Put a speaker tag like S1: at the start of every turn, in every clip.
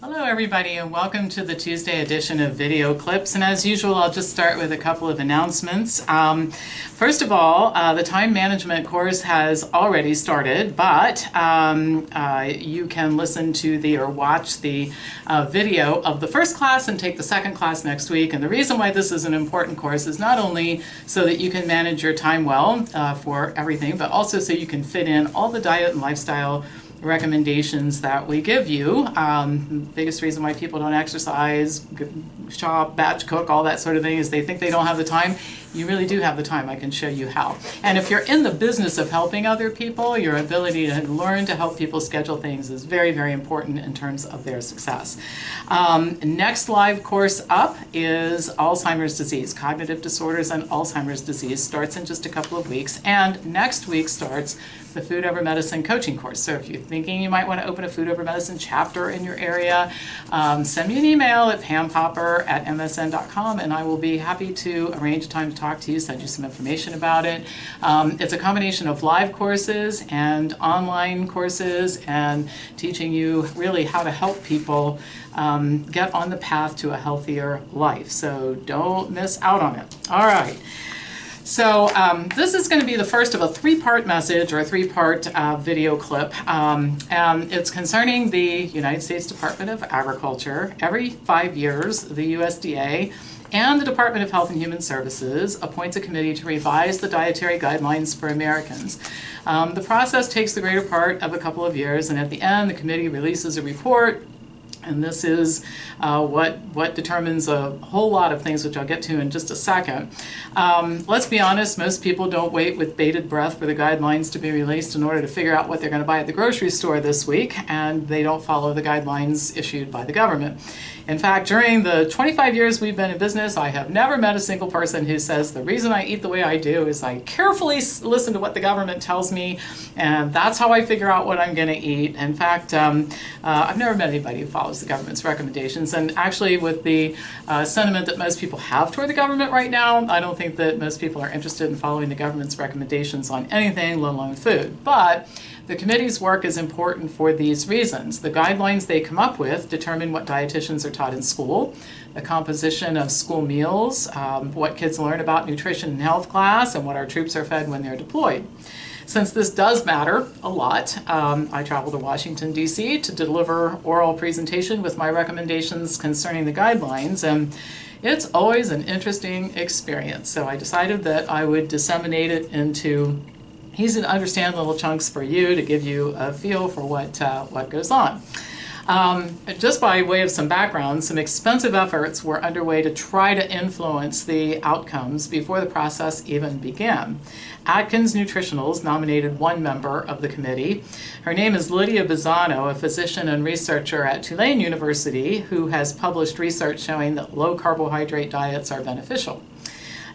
S1: Hello everybody and welcome to the Tuesday edition of Video Clips, and as usual I'll just start with a couple of announcements. First of all, the time management course has already started, but you can listen to or watch the video of the first class and take the second class next week. And the reason why this is an important course is not only so that you can manage your time well for everything, but also so you can fit in all the diet and lifestyle recommendations that we give you. The biggest reason why people don't exercise, shop, batch cook, all that sort of thing is they think they don't have the time. You really do have the time. I can show you how. And if you're in the business of helping other people, your ability to learn to help people schedule things is very, very important in terms of their success. Next live course up is Alzheimer's disease. Cognitive disorders and Alzheimer's disease starts in just a couple of weeks. And next week starts the Food Over Medicine coaching course. So if you're thinking you might want to open a Food Over Medicine chapter in your area, send me an email at pampopper@msn.com and I will be happy to arrange a time to talk to you, send you some information about it. It's a combination of live courses and online courses and teaching you really how to help people get on the path to a healthier life. So don't miss out on it. All right. So this is going to be the first of a three-part message or a three-part video clip, and it's concerning the United States Department of Agriculture. Every 5 years, the USDA and the Department of Health and Human Services appoints a committee to revise the dietary guidelines for Americans. The process takes the greater part of a couple of years, and at the end, the committee releases a report. And this is what determines a whole lot of things, which I'll get to in just a second. Let's be honest, most people don't wait with bated breath for the guidelines to be released in order to figure out what they're going to buy at the grocery store this week, and they don't follow the guidelines issued by the government. In fact, during the 25 years we've been in business, I have never met a single person who says the reason I eat the way I do is I carefully listen to what the government tells me, and that's how I figure out what I'm going to eat. In fact, I've never met anybody who follows the government's recommendations, and actually with the sentiment that most people have toward the government right now, I don't think that most people are interested in following the government's recommendations on anything, let alone food. But the committee's work is important for these reasons. The guidelines they come up with determine what dietitians are taught in school, the composition of school meals, what kids learn about nutrition and health class, and what our troops are fed when they're deployed. Since this does matter a lot, I travel to Washington, D.C. to deliver oral presentation with my recommendations concerning the guidelines, and it's always an interesting experience. So I decided that I would disseminate it into easy to understand little chunks for you to give you a feel for what goes on. Just by way of some background, some expensive efforts were underway to try to influence the outcomes before the process even began. Atkins Nutritionals nominated one member of the committee. Her name is Lydia Bizzano, a physician and researcher at Tulane University who has published research showing that low carbohydrate diets are beneficial.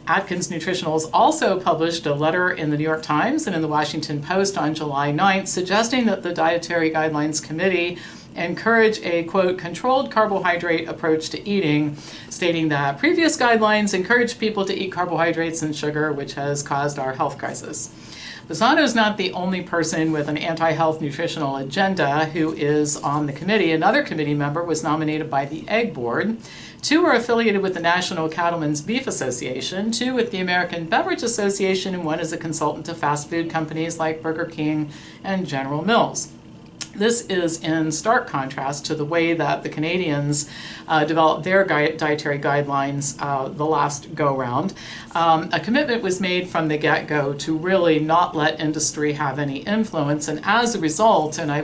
S1: Atkins Nutritionals also published a letter in the New York Times and in the Washington Post on July 9th suggesting that the Dietary Guidelines Committee encourage a, quote, controlled carbohydrate approach to eating, stating that previous guidelines encourage people to eat carbohydrates and sugar, which has caused our health crisis. Bizzano is not the only person with an anti-health nutritional agenda who is on the committee. Another committee member was nominated by the Egg Board. Two are affiliated with the National Cattlemen's Beef Association, two with the American Beverage Association, and one is a consultant to fast food companies like Burger King and General Mills. This is in stark contrast to the way that the Canadians developed their dietary guidelines the last go-round. A commitment was made from the get-go to really not let industry have any influence, and as a result, and I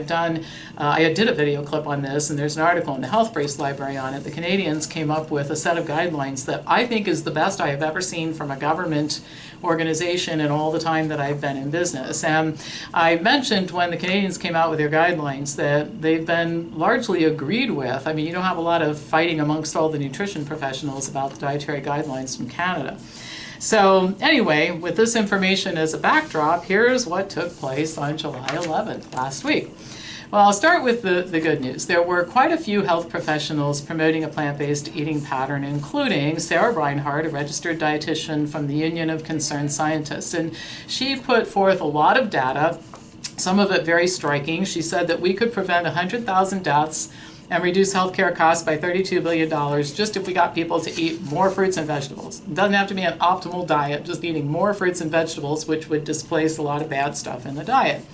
S1: did a video clip on this, and there's an article in the Health Brace Library on it, the Canadians came up with a set of guidelines that I think is the best I have ever seen from a government organization in all the time that I've been in business. And I mentioned when the Canadians came out with their guidelines that they've been largely agreed with. I mean, you don't have a lot of fighting amongst all the nutrition professionals about the dietary guidelines from Canada. So anyway, with this information as a backdrop, here's what took place on July 11th, last week. Well, I'll start with the good news. There were quite a few health professionals promoting a plant-based eating pattern, including Sarah Reinhardt, a registered dietitian from the Union of Concerned Scientists. And she put forth a lot of data, some of it very striking. She said that we could prevent 100,000 deaths and reduce healthcare costs by $32 billion just if we got people to eat more fruits and vegetables. It doesn't have to be an optimal diet, just eating more fruits and vegetables, which would displace a lot of bad stuff in the diet.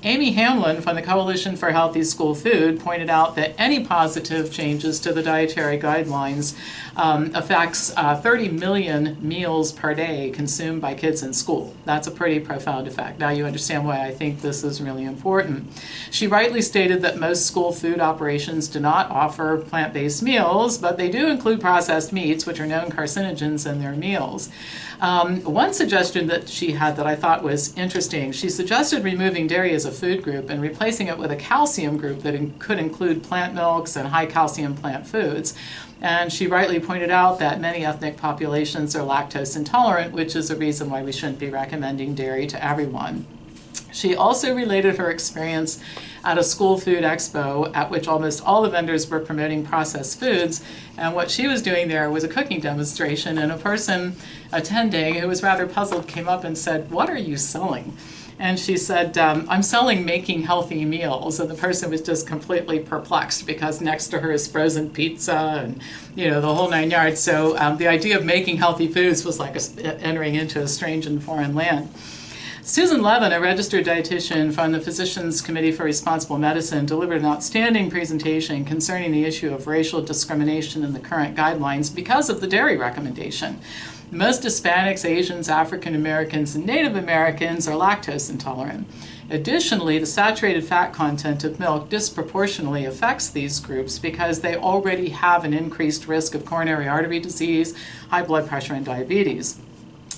S1: Amy Hamlin from the Coalition for Healthy School Food pointed out that any positive changes to the dietary guidelines affects 30 million meals per day consumed by kids in school. That's a pretty profound effect. Now you understand why I think this is really important. She rightly stated that most school food operations do not offer plant-based meals, but they do include processed meats, which are known carcinogens in their meals. One suggestion that she had that I thought was interesting, she suggested removing dairy as a food group and replacing it with a calcium group that could include plant milks and high calcium plant foods. And she rightly pointed out that many ethnic populations are lactose intolerant, which is a reason why we shouldn't be recommending dairy to everyone. She also related her experience at a school food expo at which almost all the vendors were promoting processed foods, and what she was doing there was a cooking demonstration, and a person attending who was rather puzzled came up and said, "What are you selling?" And she said, "I'm selling making healthy meals." And the person was just completely perplexed because next to her is frozen pizza and, the whole nine yards. So the idea of making healthy foods was like entering into a strange and foreign land. Susan Levin, a registered dietitian from the Physicians Committee for Responsible Medicine, delivered an outstanding presentation concerning the issue of racial discrimination in the current guidelines because of the dairy recommendation. Most Hispanics, Asians, African Americans, and Native Americans are lactose intolerant. Additionally, the saturated fat content of milk disproportionately affects these groups because they already have an increased risk of coronary artery disease, high blood pressure, and diabetes.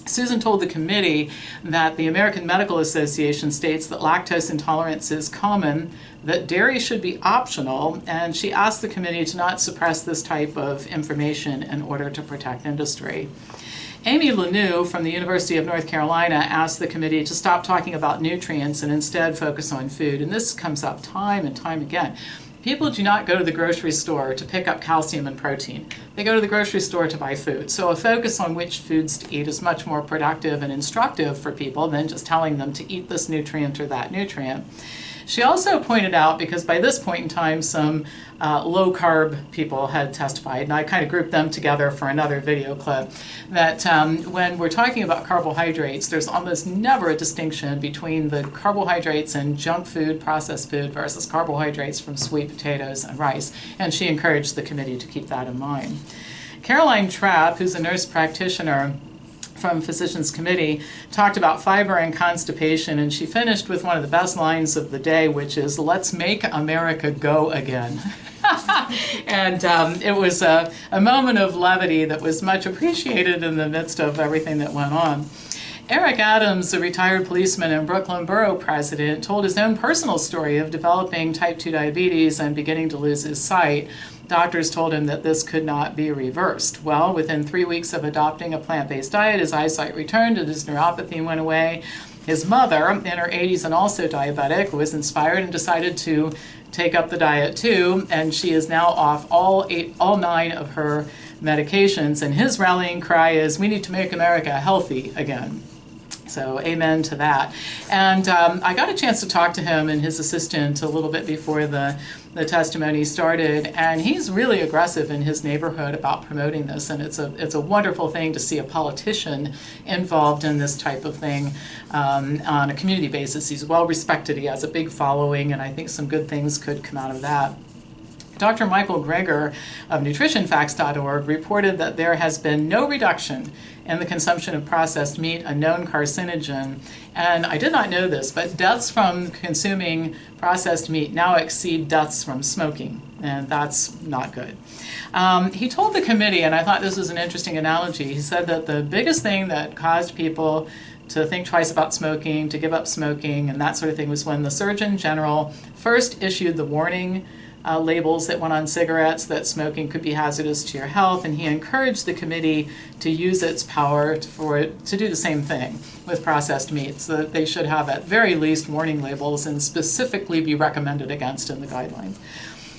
S1: Susan told the committee that the American Medical Association states that lactose intolerance is common, that dairy should be optional, and she asked the committee to not suppress this type of information in order to protect industry. Amy Lanou from the University of North Carolina asked the committee to stop talking about nutrients and instead focus on food, and this comes up time and time again. People do not go to the grocery store to pick up calcium and protein. They go to the grocery store to buy food. So a focus on which foods to eat is much more productive and instructive for people than just telling them to eat this nutrient or that nutrient. She also pointed out, because by this point in time some low-carb people had testified, and I kind of grouped them together for another video clip, that when we're talking about carbohydrates, there's almost never a distinction between the carbohydrates in junk food, processed food, versus carbohydrates from sweet potatoes and rice, and she encouraged the committee to keep that in mind. Caroline Trapp, who's a nurse practitioner from Physicians Committee, talked about fiber and constipation, and she finished with one of the best lines of the day, which is, "Let's make America go again." And it was a moment of levity that was much appreciated in the midst of everything that went on. Eric Adams, a retired policeman and Brooklyn Borough president, told his own personal story of developing type 2 diabetes and beginning to lose his sight. Doctors told him that this could not be reversed. Well, within 3 weeks of adopting a plant-based diet, his eyesight returned and his neuropathy went away. His mother, in her 80s and also diabetic, was inspired and decided to take up the diet too, and she is now off all 9 of her medications, and his rallying cry is, "We need to make America healthy again." So amen to that. And I got a chance to talk to him and his assistant a little bit before the testimony started, and he's really aggressive in his neighborhood about promoting this, and it's a wonderful thing to see a politician involved in this type of thing on a community basis. He's well respected, he has a big following, and I think some good things could come out of that. Dr. Michael Greger of nutritionfacts.org reported that there has been no reduction in the consumption of processed meat, a known carcinogen. And I did not know this, but deaths from consuming processed meat now exceed deaths from smoking, and that's not good. He told the committee, and I thought this was an interesting analogy, he said that the biggest thing that caused people to think twice about smoking, to give up smoking, and that sort of thing was when the Surgeon General first issued the warning labels that went on cigarettes that smoking could be hazardous to your health, and he encouraged the committee to use its power to do the same thing with processed meats, so that they should have at very least warning labels and specifically be recommended against in the guidelines.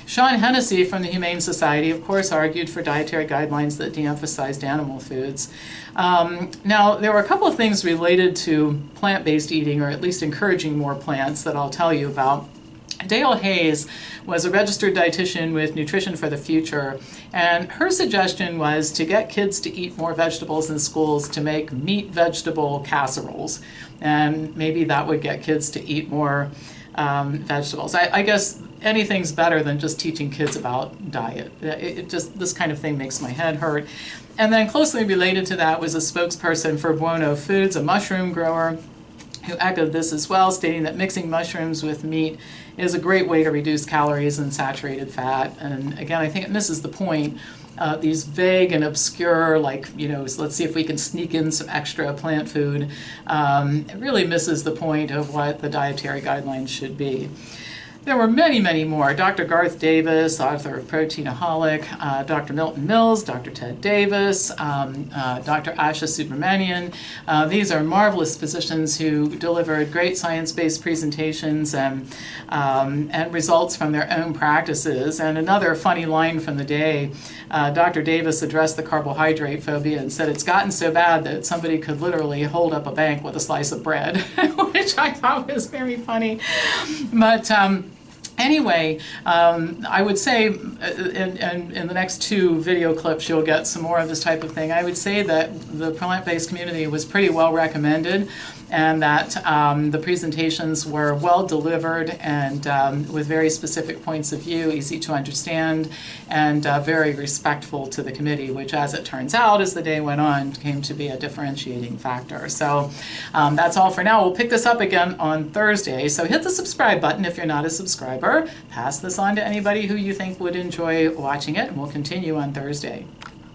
S1: Sean Hennessy from the Humane Society, of course, argued for dietary guidelines that de-emphasized animal foods. Now, there were a couple of things related to plant-based eating, or at least encouraging more plants, that I'll tell you about. Dale Hayes was a registered dietitian with Nutrition for the Future, and her suggestion was to get kids to eat more vegetables in schools, to make meat vegetable casseroles, and maybe that would get kids to eat more vegetables. I guess anything's better than just teaching kids about diet. It just, this kind of thing makes my head hurt. And then closely related to that was a spokesperson for Buono Foods, a mushroom grower, who echoed this as well, stating that mixing mushrooms with meat is a great way to reduce calories and saturated fat. And again, I think it misses the point. These vague and obscure, like, you know, let's see if we can sneak in some extra plant food, it really misses the point of what the dietary guidelines should be. There were many, many more. Dr. Garth Davis, author of Proteinaholic, Dr. Milton Mills, Dr. Ted Davis, Dr. Asha Subramanian. These are marvelous physicians who delivered great science-based presentations and results from their own practices. And another funny line from the day, Dr. Davis addressed the carbohydrate phobia and said it's gotten so bad that somebody could literally hold up a bank with a slice of bread, which I thought was very funny. But anyway, I would say in the next two video clips you'll get some more of this type of thing. I would say that the plant-based community was pretty well recommended, and that the presentations were well delivered and with very specific points of view, easy to understand, and very respectful to the committee, which, as it turns out, as the day went on, came to be a differentiating factor. So that's all for now. We'll pick this up again on Thursday. So hit the subscribe button if you're not a subscriber. Pass this on to anybody who you think would enjoy watching it, and we'll continue on Thursday.